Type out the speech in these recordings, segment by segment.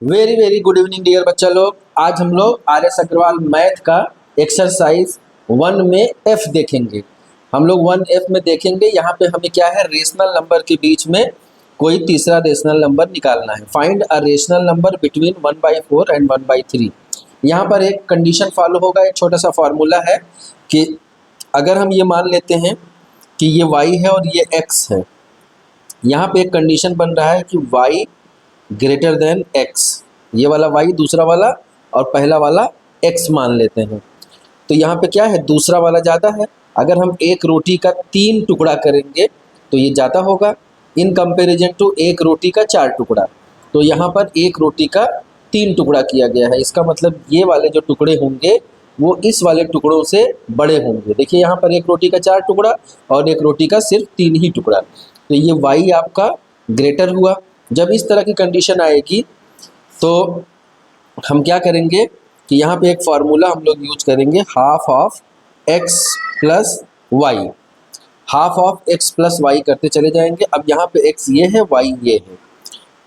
Very very good evening dear बच्चा लोग। आज हम लोग आर एस अग्रवाल मैथ का एक्सरसाइज 1 में एफ देखेंगे। हम लोग 1F में देखेंगे। यहाँ पे हमें क्या है, रेशनल नंबर के बीच में कोई तीसरा रेशनल नंबर निकालना है। Find a rational number between 1/4 and 1/3। यहाँ पर एक कंडीशन फॉलो होगा, एक छोटा सा फॉर्मूला है कि अगर हम ये मान लेते हैं कि ये y है और ये x है। यहाँ पे एक कंडीशन बन रहा है कि y ग्रेटर देन x, ये वाला y दूसरा वाला और पहला वाला x मान लेते हैं। तो यहाँ पे क्या है, दूसरा वाला ज़्यादा है। अगर हम एक रोटी का 3 टुकड़ा करेंगे तो ये ज़्यादा होगा इन कंपैरिजन टू एक रोटी का 4 टुकड़ा। तो यहाँ पर एक रोटी का 3 टुकड़ा किया गया है। इसका मतलब ये वाले जो टुकड़े होंगे वो इस वाले टुकड़ों से बड़े होंगे। देखिए यहाँ पर एक रोटी का 4 टुकड़ा और एक रोटी का सिर्फ 3 ही टुकड़ा। तो ये y आपका ग्रेटर हुआ। जब इस तरह की कंडीशन आएगी तो हम क्या करेंगे कि यहाँ पे एक फार्मूला हम लोग यूज करेंगे, half of x plus y. Half of x plus y करते चले जाएंगे। अब यहाँ पे x ये है, y ये है,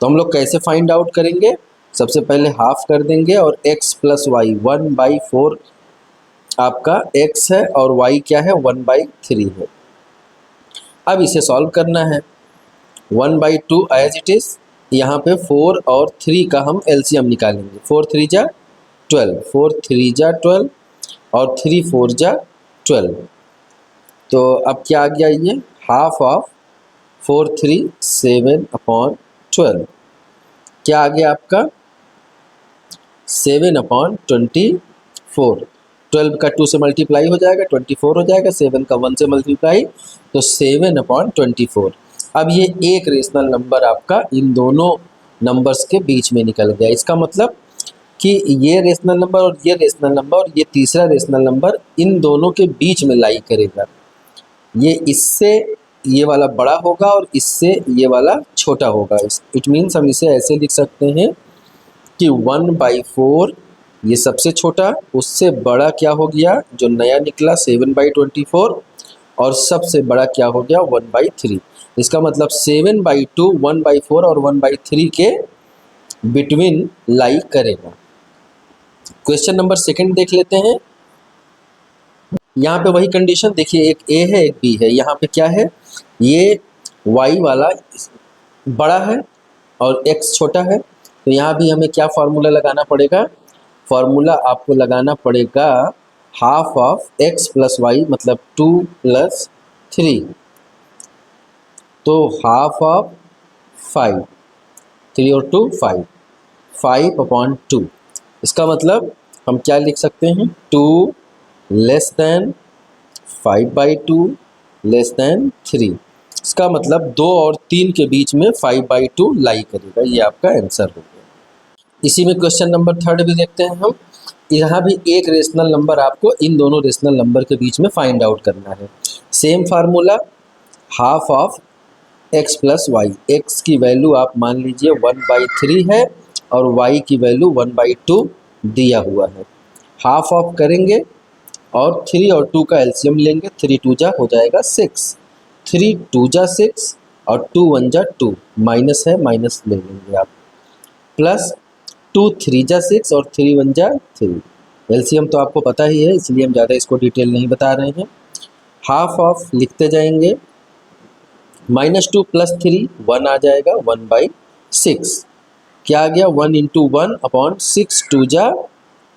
तो हम लोग कैसे फाइंड आउट करेंगे। सबसे पहले हाफ कर देंगे और x प्लस वाई 1/4 आपका x है और y क्या है 1/3 है। अब इसे सॉल्व करना है। 1/2 एज इट इज़। यहाँ पे 4 और 3 का हम एलसीएम निकालेंगे। 4 3 जा 12, 4 3 जा 12 और 3 4 जा 12। तो अब क्या आ गया, ये हाफ ऑफ 4 3 7/12 क्या आ गया आपका 7/24। 12 का 2 से मल्टीप्लाई हो जाएगा 24 हो जाएगा, 7 का 1 से मल्टीप्लाई तो 7/24। अब ये एक रेशनल नंबर आपका इन दोनों नंबर्स के बीच में निकल गया। इसका मतलब कि ये रेशनल नंबर और ये रेशनल नंबर और ये तीसरा रेशनल नंबर इन दोनों के बीच में लाई करेगा। ये इससे ये वाला बड़ा होगा और इससे ये वाला छोटा होगा। इट मीन्स हम इसे ऐसे लिख सकते हैं कि 1/4 ये सबसे छोटा, उससे बड़ा क्या हो गया जो नया निकला 7/24 और सबसे बड़ा क्या हो गया 1/3। इसका मतलब 7/2 1/4 और 1/3 के बिटवीन लाई करेगा। क्वेश्चन नंबर 2 देख लेते हैं। यहाँ पे वही कंडीशन देखिए, एक a है एक b है। यहाँ पे क्या है, ये y वाला बड़ा है और x छोटा है। तो यहाँ भी हमें क्या फार्मूला लगाना पड़ेगा, फार्मूला आपको लगाना पड़ेगा half of x plus y मतलब 2 + 3। तो हाफ ऑफ 5, 3 और 2 5, 5/2। इसका मतलब हम क्या लिख सकते हैं, 2 लेस देन 5/2 लेस देन 3। इसका मतलब 2 और 3 के बीच में 5/2 लाई करेगा। ये आपका आंसर हो गया। इसी में क्वेश्चन नंबर 3 भी देखते हैं हम। यहाँ भी एक रेशनल नंबर आपको इन दोनों रेशनल नंबर के बीच में फाइंड आउट करना है। Same formula, half of x plus y. X की वैल्यू आप मान लीजिए 1/3 है और y की वैल्यू 1/2 दिया हुआ है। हाफ ऑफ करेंगे और 3 और 2 का एलसीएम लेंगे। 3 2 जा हो जाएगा 6, 3 2 जा 6 और 2 1 जा 2, माइनस है माइनस ले लेंगे आप, प्लस 2 3 जा 6 और 3 1 जा 3। एलसीएम तो आपको पता ही है, इसलिए हम ज़्यादा इसको डिटेल नहीं बता रहे हैं। हाफ ऑफ लिखते जाएंगे, -2 + 3 1 आ जाएगा 1/6। क्या आ गया 1 × 1/6, 2 जा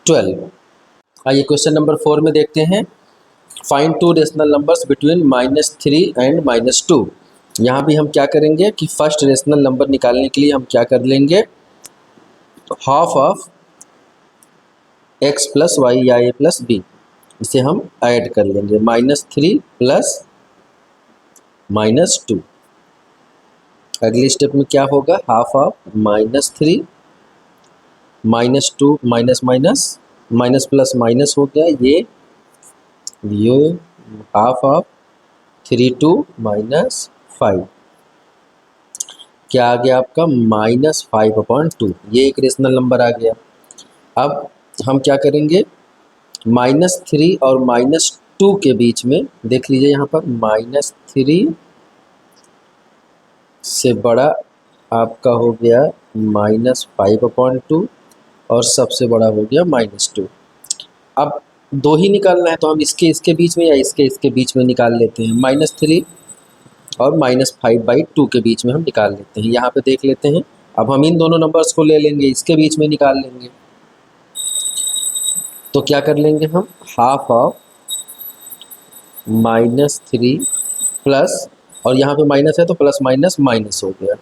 12। आइए क्वेश्चन नंबर 4 में देखते हैं। Find 2 rational numbers between -3 and -2। यहाँ भी हम क्या करेंगे कि फर्स्ट रेशनल नंबर निकालने के लिए हम क्या कर लेंगे, half of x plus Y या a प्लस बी, इसे हम ऐड कर लेंगे। -3 + -2। अगले स्टेप में क्या होगा, half of -3 -2 minus plus minus हो गया, ये हाफ ऑफ 3 2 -5 क्या आ गया आपका -5/2। ये एक रेशनल नंबर आ गया। अब हम क्या करेंगे, -3 और -2 के बीच में देख लीजिए, यहाँ पर -3 से बड़ा आपका हो गया -5/2 और सबसे बड़ा हो गया -2। अब दो ही निकालना है तो हम इसके इसके बीच में या इसके इसके बीच में निकाल लेते हैं। -3 और -5/2 के बीच में हम निकाल लेते हैं। यहाँ पे देख लेते हैं। अब हम इन दोनों नंबर्स को ले लेंगे, इसके बीच में निकाल लेंगे। तो क्या कर लेंगे हम, हाफ ऑफ -3 प्लस, और यहाँ पे माइनस है तो प्लस माइनस माइनस हो गया,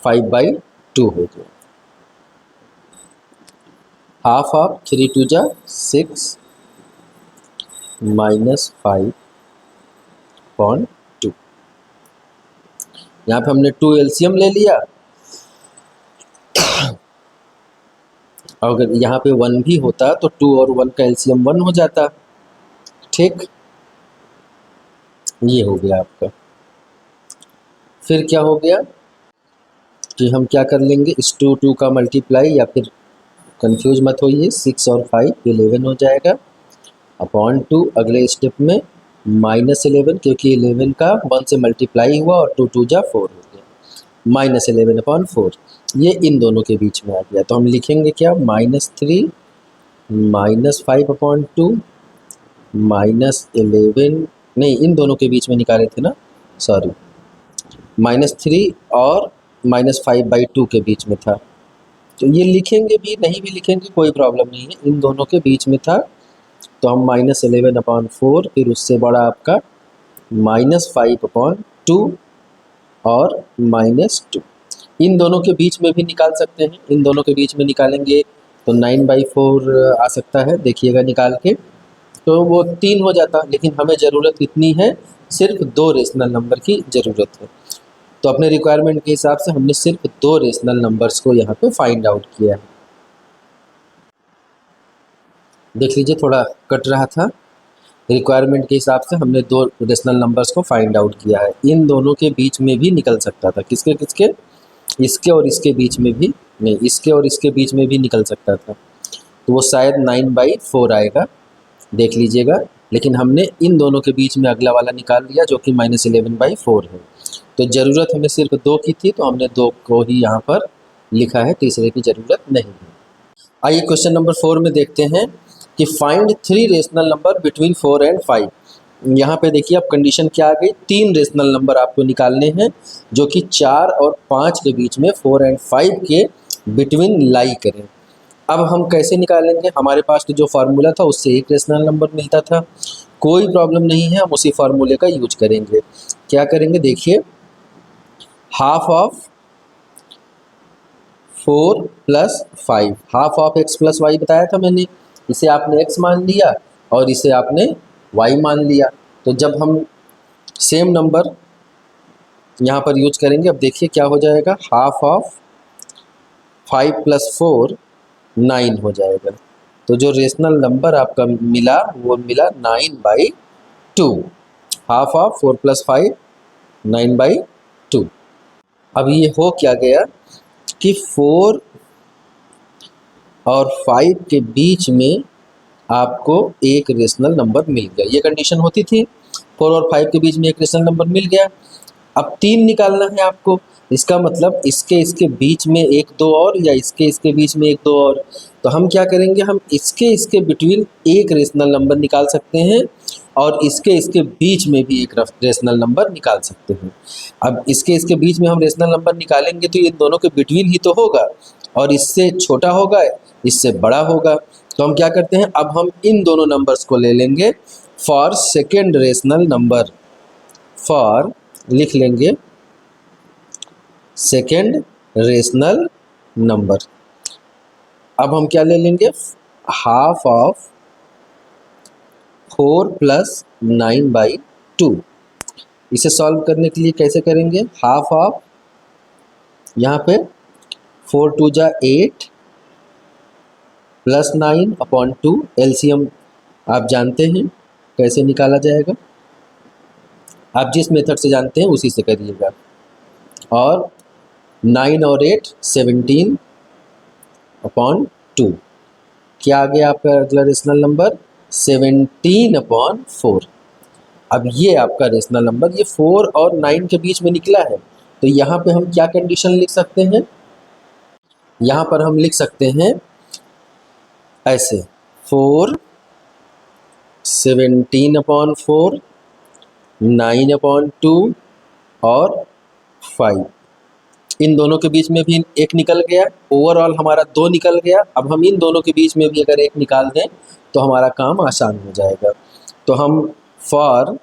5/2 हो गया। हाफ ऑफ 3 2 जा 6 -5/2। यहाँ पे हमने 2 एलसीएम ले लिया। अगर यहाँ पे 1 भी होता तो 2 और 1 का एलसीएम 1 हो जाता। ठीक, ये हो गया आपका। फिर क्या हो गया कि हम क्या कर लेंगे, इस 2 का मल्टीप्लाई, या फिर कंफ्यूज मत होइए, 6 और 5 11 हो जाएगा अपॉन 2। अगले स्टेप में -11, क्योंकि 11 का 1 से मल्टीप्लाई हुआ और 2 2 जा 4 हो गया, -11/4। ये इन दोनों के बीच में आ गया। तो हम लिखेंगे क्या, -3 -5/2 -11, नहीं इन दोनों के बीच में निकाले थे ना, सॉरी, -3 और -5/2 के बीच में था। तो ये लिखेंगे भी, नहीं भी लिखेंगे कोई प्रॉब्लम नहीं है, इन दोनों के बीच में था। तो हम -11/4, फिर उससे बड़ा आपका -5/2 और -2, इन दोनों के बीच में भी निकाल सकते हैं। इन दोनों के बीच में निकालेंगे तो 9/4 आ सकता है, देखिएगा निकाल के, तो वो 3 हो जाता। लेकिन हमें ज़रूरत कितनी है, सिर्फ 2 रेशनल नंबर की ज़रूरत है। तो अपने रिक्वायरमेंट के हिसाब से हमने सिर्फ 2 रेशनल नंबर्स को यहाँ पे फाइंड आउट किया है। देख लीजिए, थोड़ा कट रहा था। रिक्वायरमेंट के हिसाब से हमने 2 रेशनल नंबर्स को फाइंड आउट किया है। इन दोनों के बीच में भी निकल सकता था, किसके किसके, इसके और इसके बीच में भी नहीं, इसके और इसके बीच में भी निकल सकता था। तो वो शायद 9/4 आएगा, देख लीजिएगा। लेकिन हमने इन दोनों के बीच में अगला वाला निकाल लिया जो कि -11/4 है। तो ज़रूरत हमें सिर्फ 2 की थी, तो हमने 2 को ही यहाँ पर लिखा है, तीसरे की ज़रूरत नहीं है। आइए क्वेश्चन नंबर 4 में देखते हैं कि find 3 rational number between 4 and 5। यहाँ पे देखिए अब कंडीशन क्या आ गई, 3 रेशनल नंबर आपको निकालने हैं जो कि 4 और 5 के बीच में, 4 एंड 5 के बिटवीन लाई करें। अब हम कैसे निकालेंगे, हमारे पास तो जो फार्मूला था उससे एक रेशनल नंबर मिलता था, कोई प्रॉब्लम नहीं है, हम उसी फार्मूले का यूज करेंगे। क्या करेंगे, देखिए, half of 4 + 5, half of x + y बताया था मैंने, इसे आपने x मान लिया और इसे आपने y मान लिया। तो जब हम सेम नंबर यहाँ पर यूज करेंगे, अब देखिए क्या हो जाएगा, हाफ ऑफ 5 + 4 9 हो जाएगा। तो जो रेशनल नंबर आपका मिला वो मिला 9/2। Half of 4 + 5 9/2। अब ये हो क्या गया कि 4 और 5 के बीच में आपको एक रेशनल नंबर मिल गया। ये कंडीशन होती थी, 4 और 5 के बीच में एक रेशनल नंबर मिल गया। अब 3 निकालना है आपको, इसका मतलब इसके इसके बीच में एक दो और, या इसके इसके बीच में एक दो और। तो हम क्या करेंगे, हम इसके इसके बिटवीन एक रेशनल नंबर निकाल सकते हैं और इसके इसके बीच में भी एक रेशनल नंबर निकाल सकते हैं। अब इसके इसके बीच में हम रेशनल नंबर निकालेंगे तो ये दोनों के बिटवीन ही तो होगा, और इससे छोटा होगा, इससे बड़ा होगा। तो हम क्या करते हैं, अब हम इन दोनों नंबर्स को ले लेंगे for second rational number, for लिख लेंगे सेकेंड रेशनल नंबर। अब हम क्या ले लेंगे, हाफ ऑफ 4 + 9/2। इसे सॉल्व करने के लिए कैसे करेंगे, हाफ ऑफ, यहाँ पे 4 2 जा 8 + 9/2, एलसीएम आप जानते हैं कैसे निकाला जाएगा, आप जिस मेथड से जानते हैं उसी से करिएगा। और 9 और 8 17/2, क्या आ गया आपका अगला रेशनल नंबर, 17/4। अब ये आपका रेशनल नंबर, ये 4 और 9 के बीच में निकला है, तो यहाँ पे हम क्या कंडीशन लिख सकते हैं, यहाँ पर हम लिख सकते हैं ऐसे 4, 17/4, 9/2 और 5। इन दोनों के बीच में भी एक निकल गया, ओवरऑल हमारा 2 निकल गया। अब हम इन दोनों के बीच में भी अगर एक निकाल दें तो हमारा काम आसान हो जाएगा। तो हम फॉर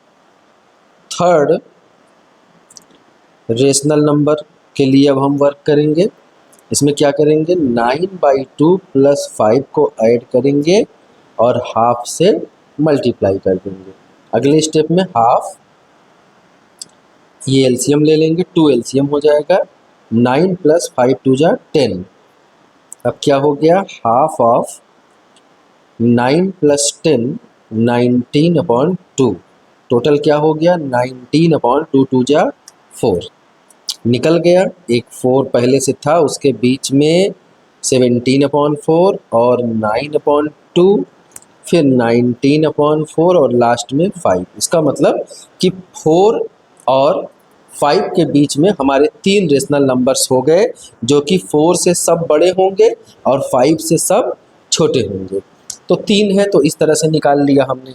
थर्ड रेशनल नंबर के लिए अब हम वर्क करेंगे। इसमें क्या करेंगे, 9/2 प्लस 5 को ऐड करेंगे और हाफ से मल्टीप्लाई कर देंगे। अगले स्टेप में हाफ, ये एलसीएम ले लेंगे, 2 एलसीएम हो जाएगा, 9 + 5 2 = 10। अब क्या हो गया, हाफ ऑफ 9 + 10 19/2। टोटल क्या हो गया, 19/2 2 = 4 निकल गया। एक 4 पहले से था, उसके बीच में 17/4 और 9/2, फिर 19/4 और लास्ट में 5। इसका मतलब कि 4 और 5 के बीच में हमारे 3 रेशनल नंबर्स हो गए, जो कि 4 से सब बड़े होंगे और 5 से सब छोटे होंगे। तो 3 है, तो इस तरह से निकाल लिया हमने।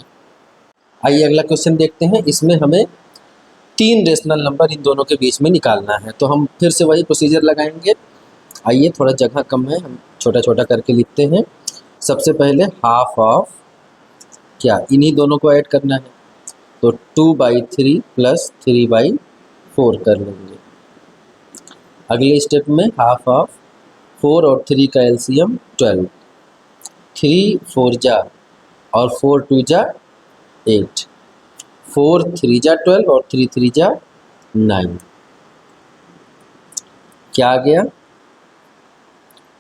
आइए अगला क्वेश्चन देखते हैं। इसमें हमें 3 रेशनल नंबर इन दोनों के बीच में निकालना है, तो हम फिर से वही प्रोसीजर लगाएंगे। आइए, थोड़ा जगह कम है, हम छोटा छोटा करके लिखते हैं। सबसे पहले हाफ ऑफ क्या, इन्हीं दोनों को ऐड करना है, तो 2/3 + 3/4 कर लेंगे। अगले स्टेप में हाफ ऑफ 4 और 3 का एलसीएम 12, 3 4 जा और 4 2 जा 8, 4 3 जा 12 और 3 3 जा 9। क्या आ गया,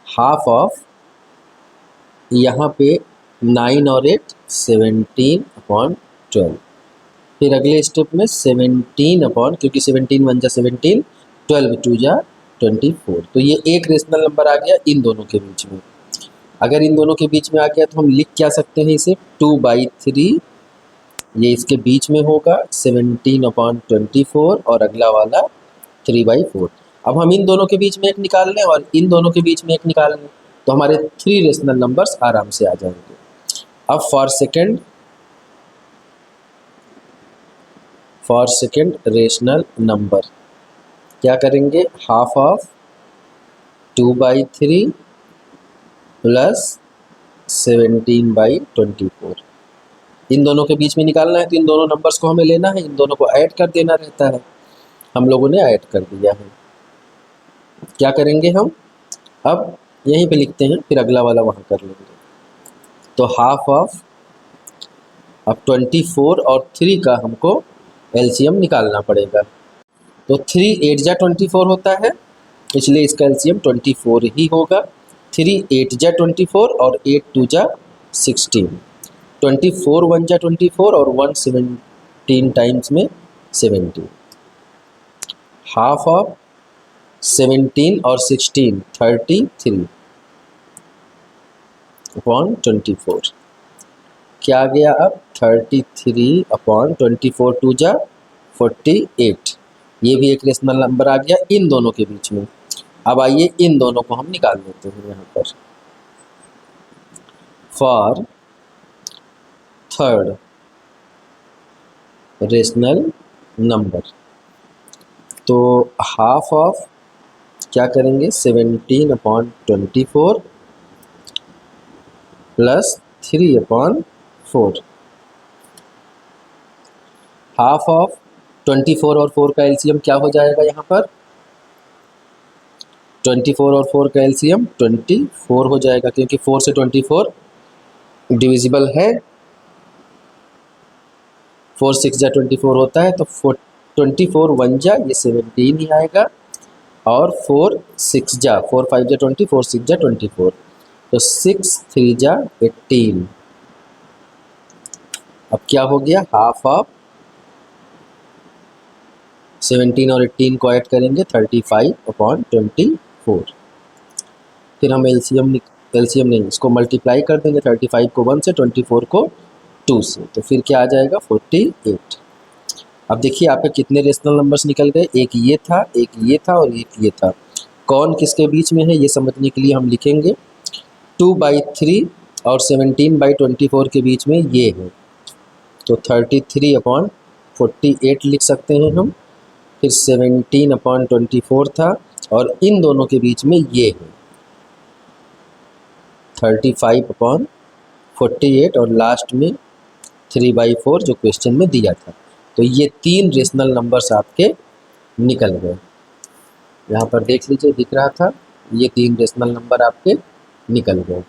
हाफ ऑफ, यहाँ पे 9 और 8 17/12। फिर अगले स्टेप में 17 क्योंकि 17 1 जा 17, 12 2 जा 24। तो ये एक रेशनल नंबर आ गया इन दोनों के बीच में। अगर इन दोनों के बीच में आ गया तो हम लिख क्या सकते हैं इसे, 2/3, ये इसके बीच में होगा 17/24 और अगला वाला 3/4। अब हम इन दोनों के बीच में एक निकाल लें और इन दोनों के बीच में एक निकाल लें, तो हमारे 3 रेशनल नंबर्स आराम से आ जाएंगे। अब फॉर सेकेंड रेशनल नंबर क्या करेंगे, हाफ ऑफ 2/3 + 17/24। इन दोनों के बीच में निकालना है, तो इन दोनों नंबर्स को हमें लेना है, इन दोनों को ऐड कर देना रहता है। हम लोगों ने ऐड कर दिया है। क्या करेंगे हम, अब यहीं पे लिखते हैं, फिर अगला वाला वहाँ कर लेंगे। तो हाफ ऑफ, अब 24 और 3 का हमको एलसीएम निकालना पड़ेगा। तो 3 8 जा 24 होता है, इसलिए इसका एलसीएम 24 ही होगा। 3 8 जा 24 और 8 2 जा 16, 24 1 जा 24 और 1 17 टाइम्स में 17। हाफ ऑफ 17 और 16 33/24। क्या आ गया, अब 33/24 2 जा 48। ये भी एक रेशनल नंबर आ गया इन दोनों के बीच में। अब आइए इन दोनों को हम निकाल लेते हैं यहाँ पर। फॉर थर्ड रेशनल नंबर, तो हाफ ऑफ क्या करेंगे, 17/24 + 3/4। हाफ ऑफ 24 और 4 का एलसीएम क्या हो जाएगा, यहाँ पर 24 और 4 का एलसीएम 24 हो जाएगा, क्योंकि 4 से 24 डिविजिबल है। 4 6 जा 24 होता है, तो 24 1 जा ये 17 ही आएगा, और 4 6 जा 4 5 जा 20, 4 6 जा 24, तो 6 3 जा 18। अब क्या हो गया, हाफ ऑफ 17 और 18 को ऐड करेंगे 35/24। फिर हम एलसीएम नहीं, इसको मल्टीप्लाई कर देंगे, 35 को 1 से, 24 को 2 से, तो फिर क्या आ जाएगा 48। अब देखिए आपके कितने रेशनल नंबर्स निकल गए, एक ये था, एक ये था और एक ये था। कौन किसके बीच में है ये समझने के लिए हम लिखेंगे 2/3 और 17/24 के बीच में ये है, तो 33/48 लिख सकते हैं हम। फिर 17/24 था और इन दोनों के बीच में ये है 35/48 और लास्ट में 3/4 जो क्वेश्चन में दिया था। तो ये 3 रेशनल नंबर्स आपके निकल गए। यहाँ पर देख लीजिए दिख रहा था, ये 3 रेशनल नंबर आपके निकल गए।